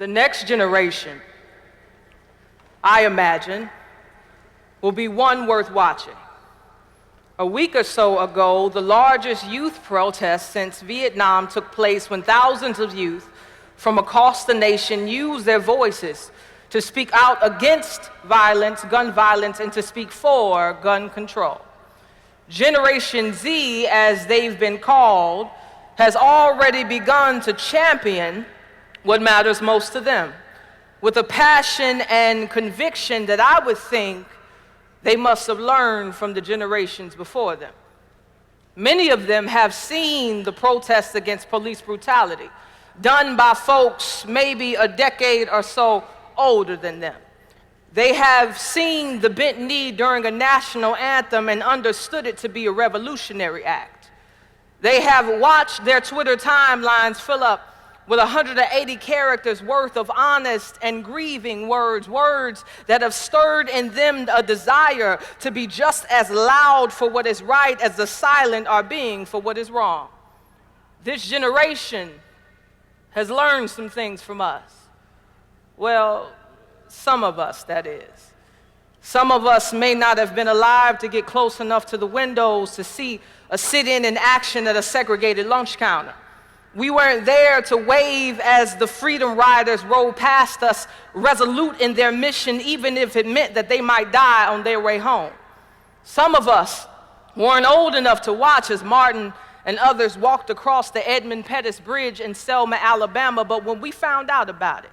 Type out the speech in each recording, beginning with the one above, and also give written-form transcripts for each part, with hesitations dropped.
The next generation, I imagine, will be one worth watching. A week or so ago, the largest youth protest since Vietnam took place when thousands of youth from across the nation used their voices to speak out against violence, gun violence, and to speak for gun control. Generation Z, as they've been called, has already begun to champion what matters most to them, with a passion and conviction that I would think they must have learned from the generations before them. Many of them have seen the protests against police brutality done by folks maybe a decade or so older than them. They have seen the bent knee during a national anthem and understood it to be a revolutionary act. They have watched their Twitter timelines fill up with 180 characters worth of honest and grieving words, words that have stirred in them a desire to be just as loud for what is right as the silent are being for what is wrong. This generation has learned some things from us. Well, some of us, that is. Some of us may not have been alive to get close enough to the windows to see a sit-in in action at a segregated lunch counter. We weren't there to wave as the Freedom Riders rode past us, resolute in their mission, even if it meant that they might die on their way home. Some of us weren't old enough to watch as Martin and others walked across the Edmund Pettus Bridge in Selma, Alabama, but when we found out about it,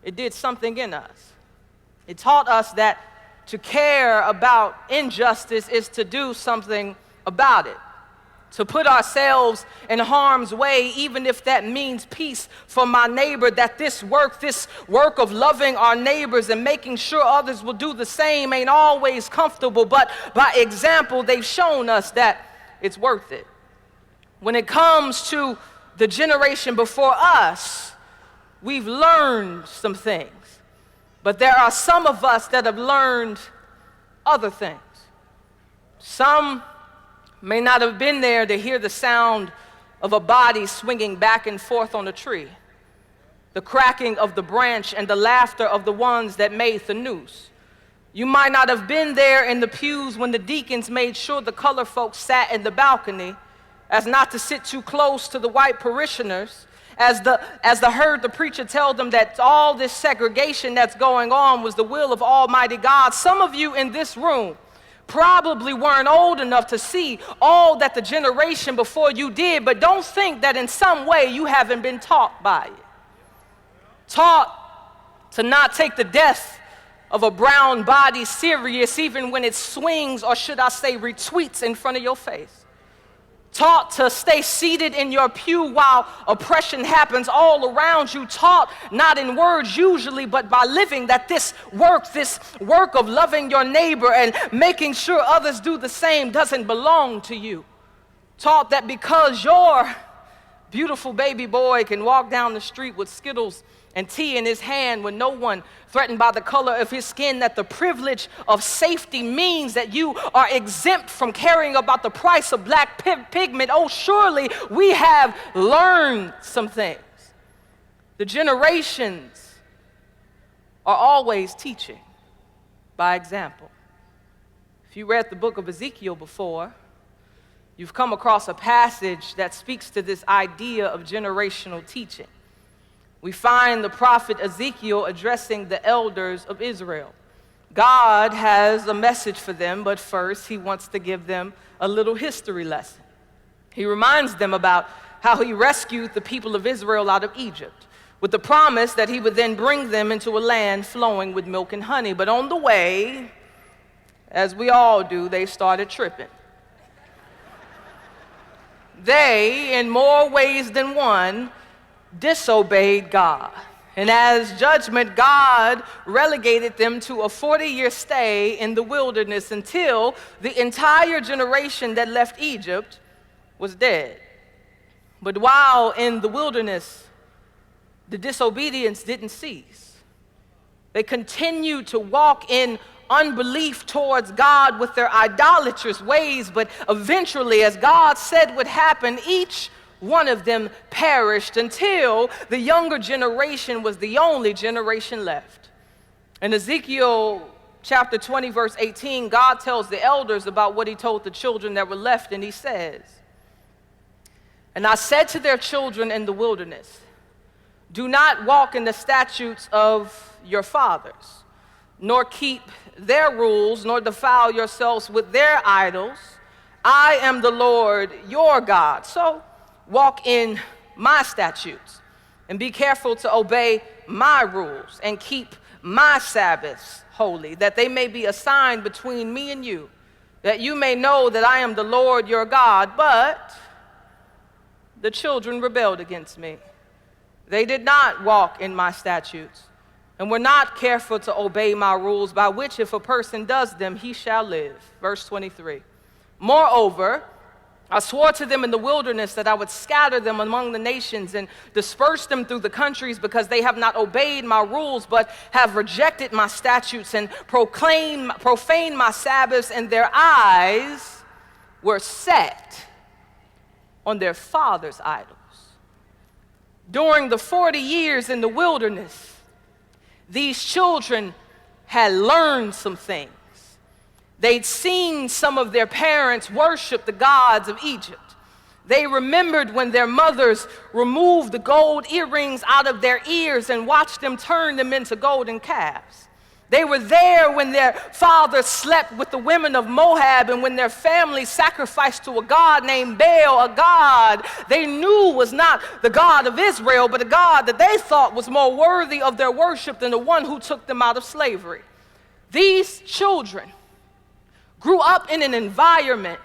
it did something in us. It taught us that to care about injustice is to do something about it, to put ourselves in harm's way, even if that means peace for my neighbor, that this work of loving our neighbors and making sure others will do the same ain't always comfortable, but by example, they've shown us that it's worth it. When it comes to the generation before us, we've learned some things, but there are some of us that have learned other things. Some may not have been there to hear the sound of a body swinging back and forth on a tree, the cracking of the branch and the laughter of the ones that made the noose. You might not have been there in the pews when the deacons made sure the color folks sat in the balcony as not to sit too close to the white parishioners, as heard the preacher tell them that all this segregation that's going on was the will of Almighty God. Some of you in this room probably weren't old enough to see all that the generation before you did, but don't think that in some way you haven't been taught by it. Taught to not take the death of a brown body serious even when it swings, or should I say retweets, in front of your face. Taught to stay seated in your pew while oppression happens all around you. Taught not in words usually, but by living, that this work of loving your neighbor and making sure others do the same doesn't belong to you. Taught that because your beautiful baby boy can walk down the street with Skittles and tea in his hand with no one threatened by the color of his skin, that the privilege of safety means that you are exempt from caring about the price of black pigment. Oh, surely we have learned some things. The generations are always teaching by example. If you read the book of Ezekiel before, you've come across a passage that speaks to this idea of generational teaching. We find the prophet Ezekiel addressing the elders of Israel. God has a message for them, but first he wants to give them a little history lesson. He reminds them about how he rescued the people of Israel out of Egypt with the promise that he would then bring them into a land flowing with milk and honey. But on the way, as we all do, they started tripping. They, in more ways than one, disobeyed God. And as judgment, God relegated them to a 40-year stay in the wilderness until the entire generation that left Egypt was dead. But while in the wilderness, the disobedience didn't cease. They continued to walk in unbelief towards God with their idolatrous ways, but eventually, as God said would happen, each one of them perished until the younger generation was the only generation left. In Ezekiel chapter 20, verse 18, God tells the elders about what he told the children that were left, and he says, "And I said to their children in the wilderness, do not walk in the statutes of your fathers, nor keep their rules, nor defile yourselves with their idols. I am the Lord your God. So walk in my statutes, and be careful to obey my rules, and keep my Sabbaths holy, that they may be a sign between me and you, that you may know that I am the Lord your God." But the children rebelled against me. They did not walk in my statutes, and were not careful to obey my rules, by which if a person does them, he shall live. Verse 23. "Moreover, I swore to them in the wilderness that I would scatter them among the nations and disperse them through the countries, because they have not obeyed my rules, but have rejected my statutes and profaned my Sabbaths, and their eyes were set on their fathers' idols." During the 40 years in the wilderness, these children had learned some things. They'd seen some of their parents worship the gods of Egypt. They remembered when their mothers removed the gold earrings out of their ears and watched them turn them into golden calves. They were there when their fathers slept with the women of Moab, and when their family sacrificed to a god named Baal, a god they knew was not the God of Israel, but a god that they thought was more worthy of their worship than the one who took them out of slavery. These children grew up in an environment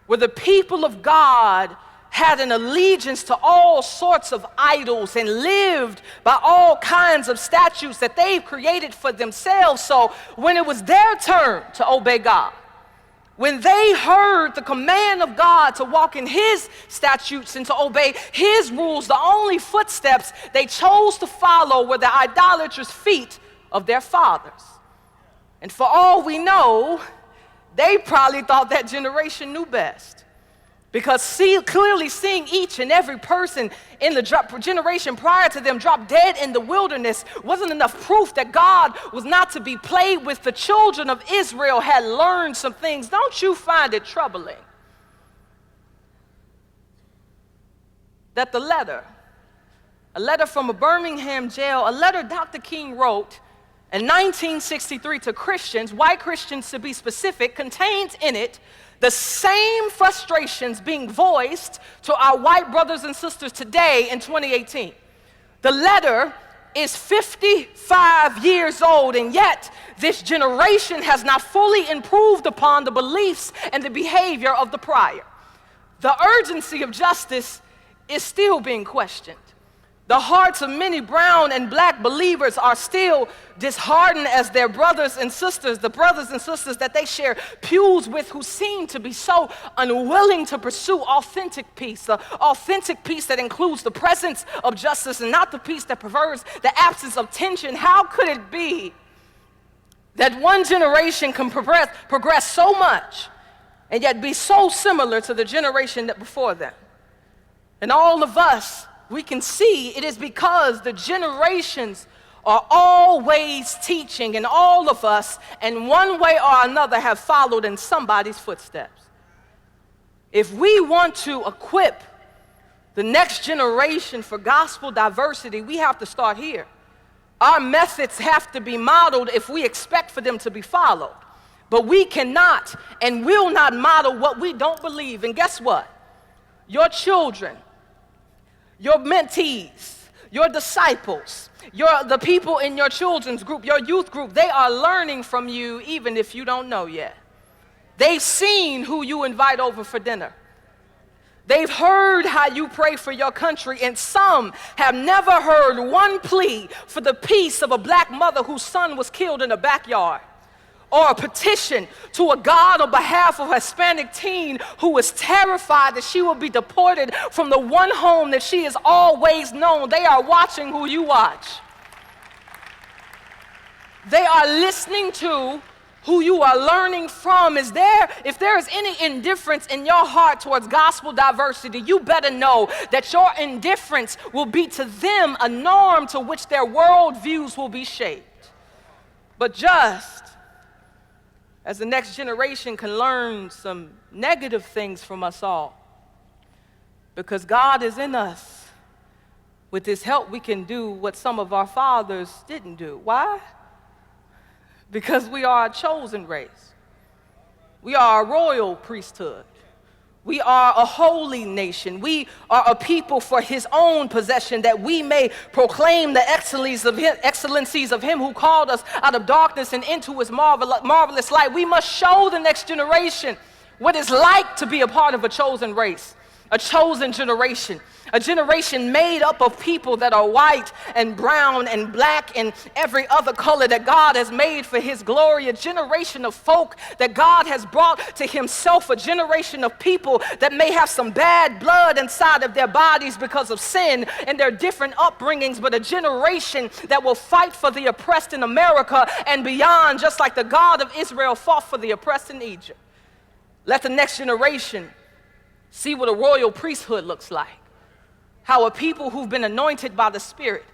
where the people of God had an allegiance to all sorts of idols and lived by all kinds of statutes that they've created for themselves. So when it was their turn to obey God, when they heard the command of God to walk in his statutes and to obey his rules, the only footsteps they chose to follow were the idolatrous feet of their fathers. And for all we know, they probably thought that generation knew best. Because clearly seeing each and every person in the generation prior to them drop dead in the wilderness wasn't enough proof that God was not to be played with. The children of Israel had learned some things. Don't you find it troubling that a letter from a Birmingham jail, a letter Dr. King wrote in 1963 to Christians, white Christians to be specific, contains in it the same frustrations being voiced to our white brothers and sisters today in 2018. The letter is 55 years old, and yet this generation has not fully improved upon the beliefs and the behavior of the prior. The urgency of justice is still being questioned. The hearts of many brown and black believers are still disheartened as their brothers and sisters, the brothers and sisters that they share pews with, who seem to be so unwilling to pursue authentic peace, the authentic peace that includes the presence of justice and not the peace that prefers the absence of tension. How could it be that one generation can progress so much and yet be so similar to the generation that before them? And all of us, we can see it is because the generations are always teaching, and all of us, in one way or another, have followed in somebody's footsteps. If we want to equip the next generation for gospel diversity, we have to start here. Our methods have to be modeled if we expect for them to be followed. But we cannot and will not model what we don't believe. And guess what? Your children, your mentees, your disciples, the people in your children's group, your youth group, they are learning from you even if you don't know yet. They've seen who you invite over for dinner. They've heard how you pray for your country, and some have never heard one plea for the peace of a black mother whose son was killed in a backyard, or a petition to a God on behalf of a Hispanic teen who was terrified that she will be deported from the one home that she has always known. They are watching who you watch. They are listening to who you are learning from, if there is any indifference in your heart towards gospel diversity, you better know that your indifference will be to them a norm to which their worldviews will be shaped. But just as the next generation can learn some negative things from us all, because God is in us, with His help we can do what some of our fathers didn't do. Why? Because we are a chosen race. We are a royal priesthood. We are a holy nation. We are a people for His own possession, that we may proclaim the excellencies of Him who called us out of darkness and into His marvelous light. We must show the next generation what it's like to be a part of a chosen race, a chosen generation, a generation made up of people that are white and brown and black and every other color that God has made for His glory, a generation of folk that God has brought to Himself, a generation of people that may have some bad blood inside of their bodies because of sin and their different upbringings, but a generation that will fight for the oppressed in America and beyond, just like the God of Israel fought for the oppressed in Egypt. Let the next generation see what a royal priesthood looks like. How a people who've been anointed by the Spirit,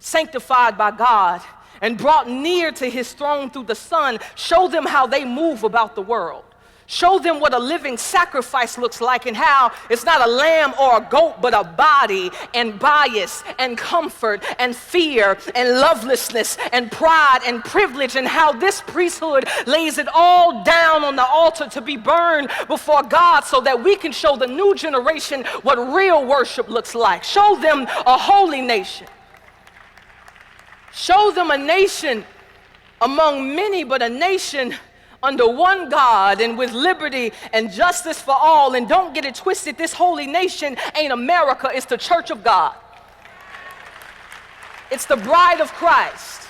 sanctified by God, and brought near to His throne through the Son, show them how they move about the world. Show them what a living sacrifice looks like, and how it's not a lamb or a goat, but a body and bias and comfort and fear and lovelessness and pride and privilege, and how this priesthood lays it all down on the altar to be burned before God, so that we can show the new generation what real worship looks like. Show them a holy nation. Show them a nation among many, but a nation under one God and with liberty and justice for all. And don't get it twisted, this holy nation ain't America, it's the church of God. It's the bride of Christ.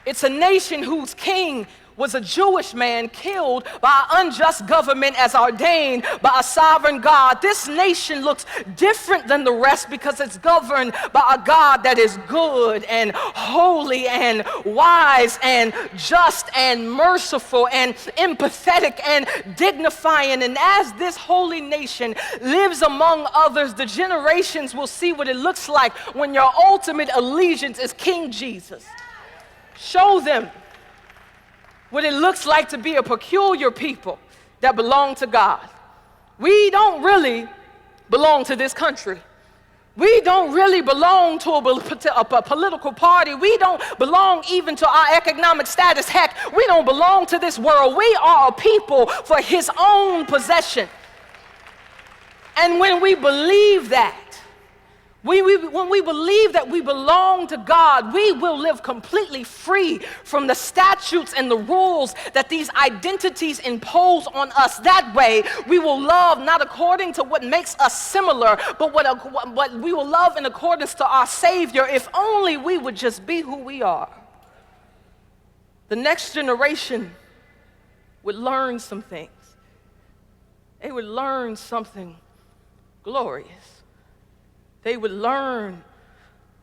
It's a nation whose king was a Jewish man killed by an unjust government as ordained by a sovereign God. This nation looks different than the rest because it's governed by a God that is good and holy and wise and just and merciful and empathetic and dignifying. And as this holy nation lives among others, the generations will see what it looks like when your ultimate allegiance is King Jesus. Show them what it looks like to be a peculiar people that belong to God. We don't really belong to this country. We don't really belong to a political party. We don't belong even to our economic status. Heck, we don't belong to this world. We are a people for His own possession. And when we believe that, when we believe that we belong to God, we will live completely free from the statutes and the rules that these identities impose on us. That way, we will love not according to what makes us similar, but what we will love in accordance to our Savior, if only we would just be who we are. The next generation would learn some things. They would learn something glorious. They would learn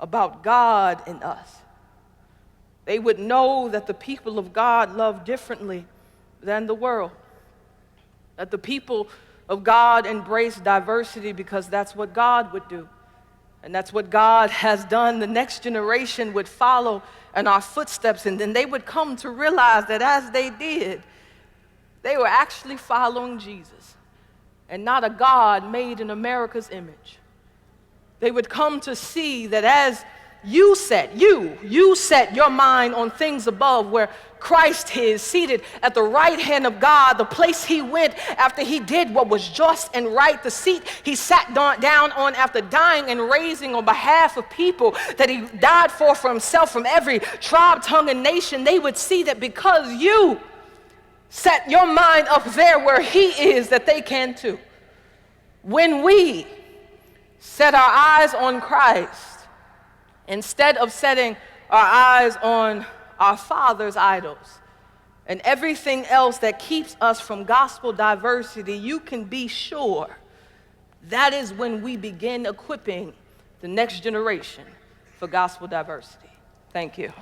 about God in us. They would know that the people of God love differently than the world. That the people of God embrace diversity because that's what God would do. And that's what God has done. The next generation would follow in our footsteps, and then they would come to realize that as they did, they were actually following Jesus and not a God made in America's image. They would come to see that as you set your mind on things above, where Christ is seated at the right hand of God, the place He went after He did what was just and right, the seat He sat down on after dying and raising on behalf of people that He died for Himself from every tribe, tongue, and nation. They would see that because you set your mind up there where He is, that they can too. When we set our eyes on Christ instead of setting our eyes on our father's idols and everything else that keeps us from gospel diversity, you can be sure that is when we begin equipping the next generation for gospel diversity. Thank you.